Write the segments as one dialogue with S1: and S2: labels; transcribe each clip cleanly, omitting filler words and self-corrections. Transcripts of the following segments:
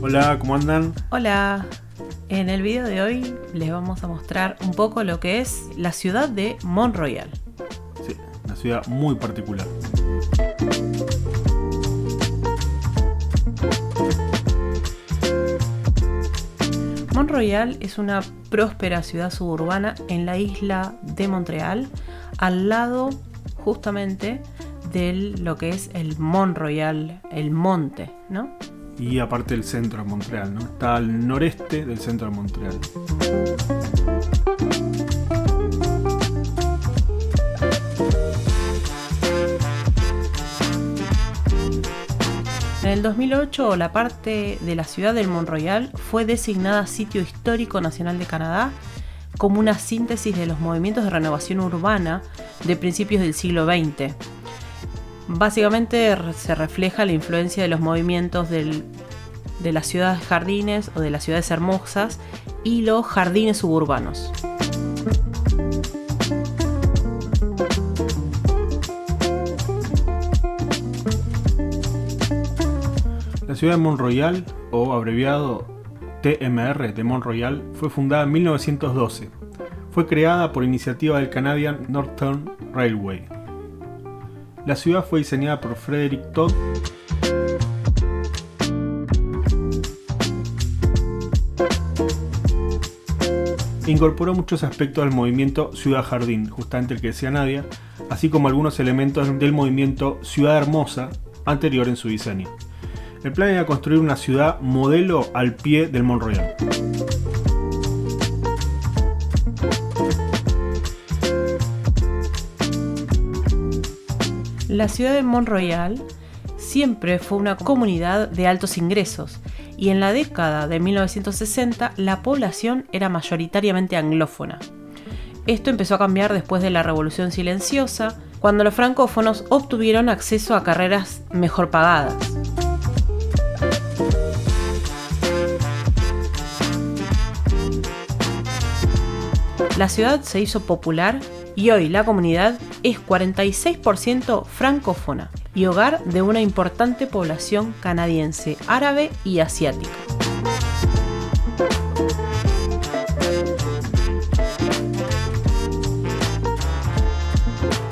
S1: Hola, ¿cómo andan?
S2: Hola, en el video de hoy les vamos a mostrar un poco lo que es la ciudad de Mont-Royal.
S1: Sí, una ciudad muy particular.
S2: Mont-Royal es una próspera ciudad suburbana en la isla de Montreal, al lado justamente de lo que es el Mont-Royal, el monte, ¿no?
S1: Y aparte el centro de Montreal, ¿no? Está al noreste del centro de Montreal.
S2: En el 2008, la parte de la ciudad del Mont-Royal fue designada Sitio Histórico Nacional de Canadá como una síntesis de los movimientos de renovación urbana de principios del siglo XX. Básicamente se refleja la influencia de los movimientos de las ciudades jardines o de las ciudades hermosas y los jardines suburbanos.
S1: La ciudad de Mont-Royal, o abreviado TMR de Mont-Royal, fue fundada en 1912. Fue creada por iniciativa del Canadian Northern Railway. La ciudad fue diseñada por Frederick Todd e incorporó muchos aspectos del movimiento Ciudad Jardín, justamente el que decía Nadia, así como algunos elementos del movimiento Ciudad Hermosa anterior en su diseño. El plan era construir una ciudad modelo al pie del Mont-Royal.
S2: La ciudad de Mont-Royal siempre fue una comunidad de altos ingresos y en la década de 1960 la población era mayoritariamente anglófona. Esto empezó a cambiar después de la Revolución Silenciosa, cuando los francófonos obtuvieron acceso a carreras mejor pagadas. La ciudad se hizo popular y hoy la comunidad es 46% francófona y hogar de una importante población canadiense, árabe y asiática.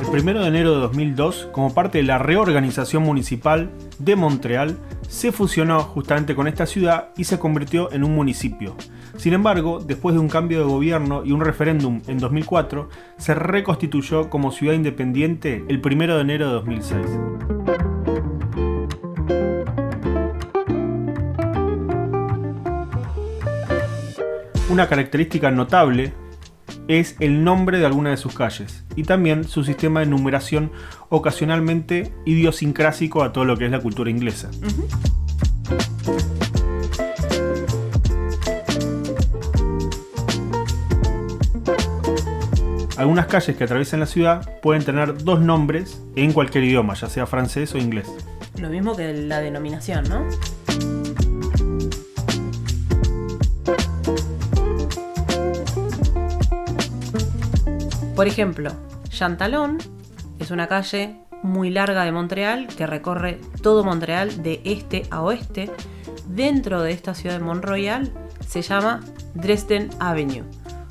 S1: El 1 de enero de 2002, como parte de la reorganización municipal de Montreal, se fusionó justamente con esta ciudad y se convirtió en un municipio. Sin embargo, después de un cambio de gobierno y un referéndum en 2004, se reconstituyó como ciudad independiente el 1 de enero de 2006. Una característica notable es el nombre de alguna de sus calles y también su sistema de numeración ocasionalmente idiosincrásico a todo lo que es la cultura inglesa. Algunas calles que atraviesan la ciudad pueden tener dos nombres en cualquier idioma, ya sea francés o inglés.
S2: Lo mismo que la denominación, ¿no? Por ejemplo, Chantalon es una calle muy larga de Montreal que recorre todo Montreal de este a oeste. Dentro de esta ciudad de Mont-Royal se llama Dresden Avenue,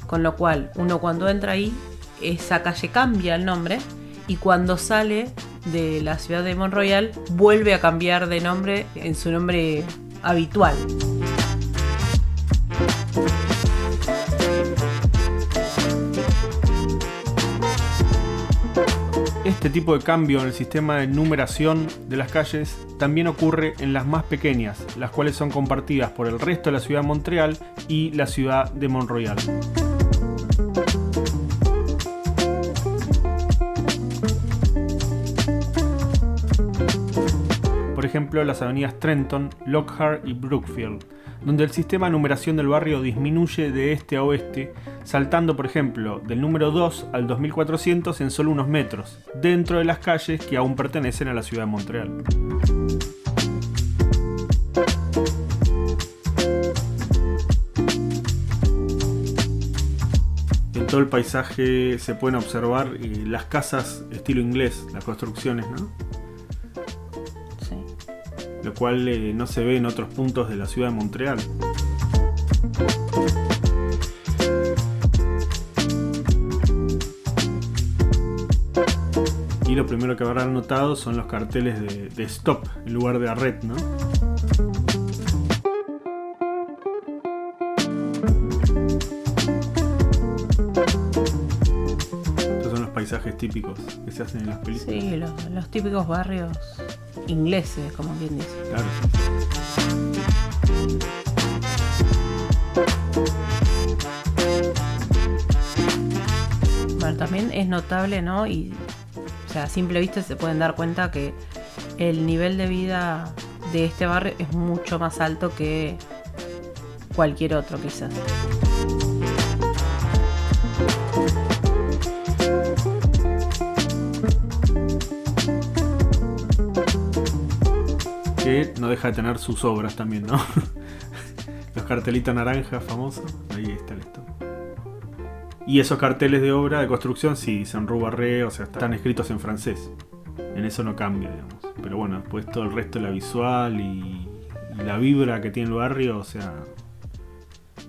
S2: con lo cual uno cuando entra ahí, esa calle cambia el nombre y cuando sale de la ciudad de Mont-Royal vuelve a cambiar de nombre en su nombre habitual.
S1: Este tipo de cambio en el sistema de numeración de las calles también ocurre en las más pequeñas, las cuales son compartidas por el resto de la ciudad de Montreal y la ciudad de Mont-Royal. Por ejemplo, las avenidas Trenton, Lockhart y Brookfield, donde el sistema de numeración del barrio disminuye de este a oeste, saltando por ejemplo del número 2 al 2400 en solo unos metros, dentro de las calles que aún pertenecen a la ciudad de Montreal. En todo el paisaje se pueden observar las casas estilo inglés, las construcciones, ¿no?
S2: Sí.
S1: lo cual no se ve en otros puntos de la ciudad de Montreal. Y lo primero que habrán notado son los carteles de stop en lugar de arrête, ¿no? Estos son los paisajes típicos que se hacen en las películas.
S2: Sí, los típicos barrios ingleses, como quien dice.
S1: Claro.
S2: Bueno, también es notable, ¿no? Y, o sea, a simple vista se pueden dar cuenta que el nivel de vida de este barrio es mucho más alto que cualquier otro, quizás.
S1: Que no deja de tener sus obras también, ¿no? Los cartelitos naranjas famosos, ahí está el stop. Y esos carteles de obra de construcción sí dicen Rue Barré, o sea, están escritos en francés. En eso no cambia, digamos. Pero bueno, después todo el resto de la visual y la vibra que tiene el barrio, o sea,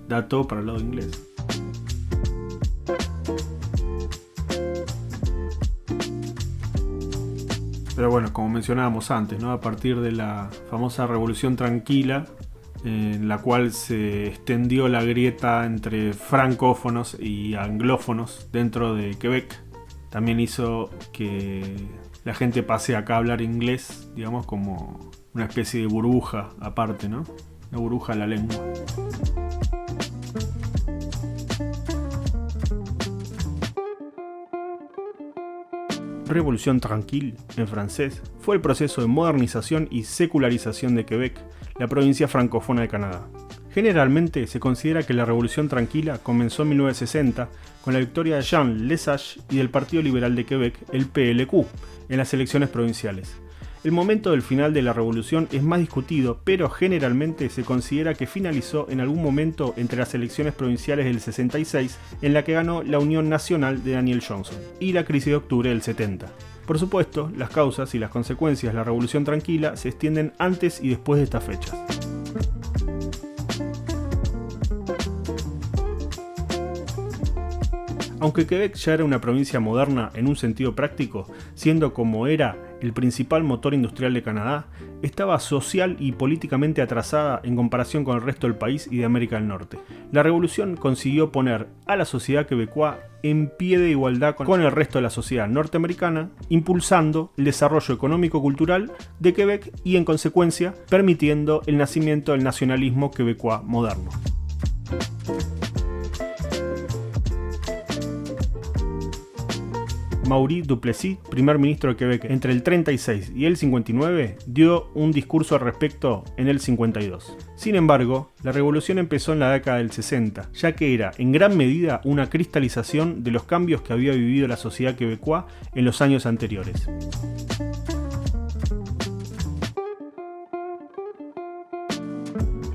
S1: da todo para el lado inglés. Pero bueno, como mencionábamos antes, ¿no? A partir de la famosa Revolución Tranquila, en la cual se extendió la grieta entre francófonos y anglófonos dentro de Quebec, también hizo que la gente pase acá a hablar inglés, digamos, como una especie de burbuja aparte, ¿no? Una burbuja de la lengua. Revolución Tranquille, en francés, fue el proceso de modernización y secularización de Quebec, la provincia francófona de Canadá. Generalmente se considera que la Revolución Tranquila comenzó en 1960 con la victoria de Jean Lesage y del Partido Liberal de Quebec, el PLQ, en las elecciones provinciales. El momento del final de la revolución es más discutido, pero generalmente se considera que finalizó en algún momento entre las elecciones provinciales del 66, en la que ganó la Unión Nacional de Daniel Johnson, y la crisis de octubre del 70. Por supuesto, las causas y las consecuencias de la Revolución Tranquila se extienden antes y después de estas fechas. Aunque Quebec ya era una provincia moderna en un sentido práctico, siendo como era el principal motor industrial de Canadá, estaba social y políticamente atrasada en comparación con el resto del país y de América del Norte. La revolución consiguió poner a la sociedad quebecoa en pie de igualdad con el resto de la sociedad norteamericana, impulsando el desarrollo económico-cultural de Quebec y, en consecuencia, permitiendo el nacimiento del nacionalismo quebecois moderno. Maurice Duplessis, primer ministro de Quebec entre el 36 y el 59, dio un discurso al respecto en el 52. Sin embargo, la revolución empezó en la década del 60, ya que era en gran medida una cristalización de los cambios que había vivido la sociedad quebecoa en los años anteriores.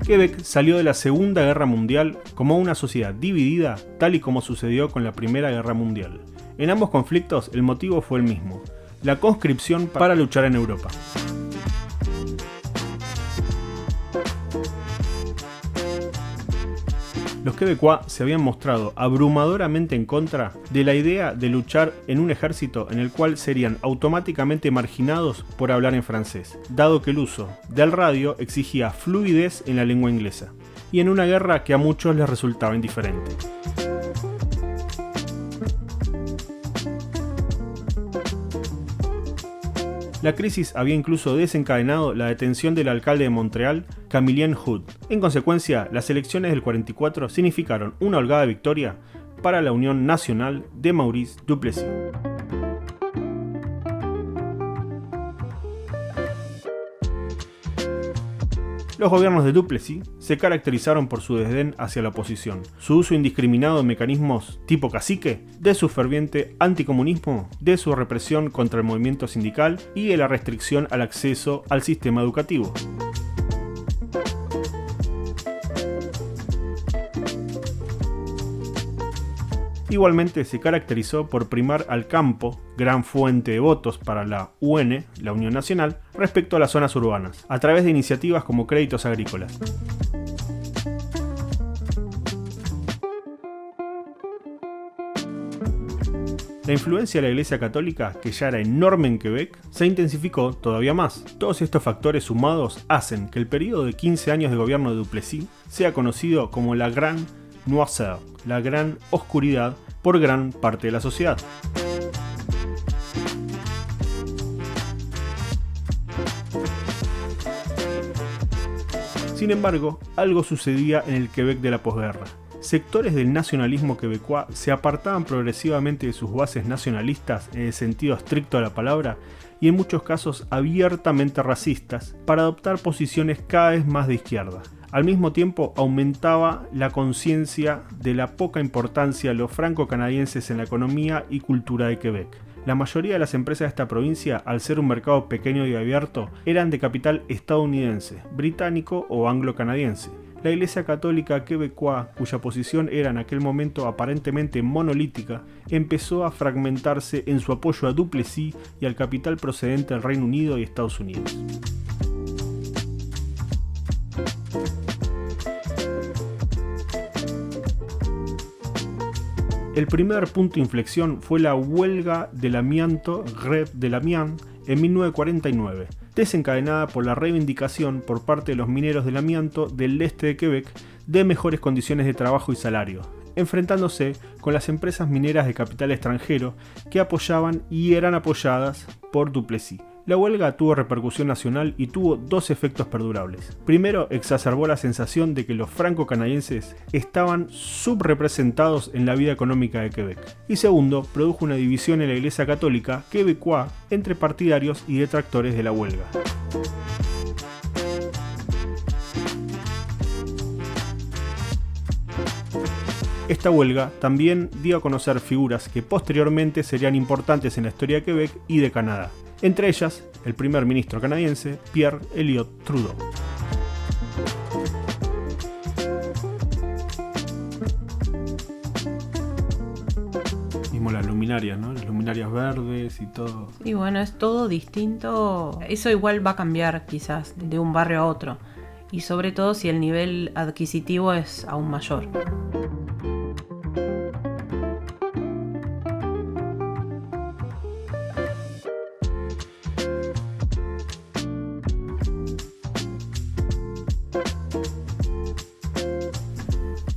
S1: Quebec salió de la Segunda Guerra Mundial como una sociedad dividida, tal y como sucedió con la Primera Guerra Mundial. En ambos conflictos el motivo fue el mismo, la conscripción para luchar en Europa. Los quebecois se habían mostrado abrumadoramente en contra de la idea de luchar en un ejército en el cual serían automáticamente marginados por hablar en francés, dado que el uso del radio exigía fluidez en la lengua inglesa, y en una guerra que a muchos les resultaba indiferente. La crisis había incluso desencadenado la detención del alcalde de Montreal, Camillien Hood. En consecuencia, las elecciones del 44 significaron una holgada victoria para la Unión Nacional de Maurice Duplessis. Los gobiernos de Duplessis se caracterizaron por su desdén hacia la oposición, su uso indiscriminado de mecanismos tipo cacique, de su ferviente anticomunismo, de su represión contra el movimiento sindical y de la restricción al acceso al sistema educativo. Igualmente se caracterizó por primar al campo, gran fuente de votos para la UN, la Unión Nacional, respecto a las zonas urbanas, a través de iniciativas como créditos agrícolas. La influencia de la Iglesia Católica, que ya era enorme en Quebec, se intensificó todavía más. Todos estos factores sumados hacen que el periodo de 15 años de gobierno de Duplessis sea conocido como la Grande Noirceur, la gran oscuridad, por gran parte de la sociedad. Sin embargo, algo sucedía en el Quebec de la posguerra. Sectores del nacionalismo quebecois se apartaban progresivamente de sus bases nacionalistas en el sentido estricto de la palabra y en muchos casos abiertamente racistas para adoptar posiciones cada vez más de izquierda. Al mismo tiempo aumentaba la conciencia de la poca importancia de los franco-canadienses en la economía y cultura de Quebec. La mayoría de las empresas de esta provincia, al ser un mercado pequeño y abierto, eran de capital estadounidense, británico o anglo-canadiense. La Iglesia Católica Quebecois, cuya posición era en aquel momento aparentemente monolítica, empezó a fragmentarse en su apoyo a Duplessis y al capital procedente del Reino Unido y Estados Unidos. El primer punto de inflexión fue la huelga del amianto Grève de l'Amiant en 1949, desencadenada por la reivindicación por parte de los mineros del amianto del este de Quebec de mejores condiciones de trabajo y salario, enfrentándose con las empresas mineras de capital extranjero que apoyaban y eran apoyadas por Duplessis. La huelga tuvo repercusión nacional y tuvo dos efectos perdurables. Primero, exacerbó la sensación de que los franco-canadienses estaban subrepresentados en la vida económica de Quebec. Y segundo, produjo una división en la Iglesia Católica quebecois entre partidarios y detractores de la huelga. Esta huelga también dio a conocer figuras que posteriormente serían importantes en la historia de Quebec y de Canadá. Entre ellas, el primer ministro canadiense, Pierre Elliott Trudeau. Mismo las luminarias, ¿no? Las luminarias verdes y todo.
S2: Y bueno, es todo distinto. Eso igual va a cambiar quizás de un barrio a otro. Y sobre todo si el nivel adquisitivo es aún mayor.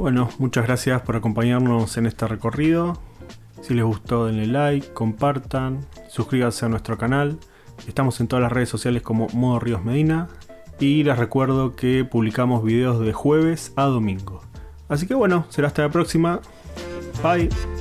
S1: Bueno, muchas gracias por acompañarnos en este recorrido. Si les gustó, denle like, compartan, suscríbanse a nuestro canal. Estamos en todas las redes sociales como Modo Ríos Medina. Y les recuerdo que publicamos videos de jueves a domingo. Así que bueno, será hasta la próxima. Bye.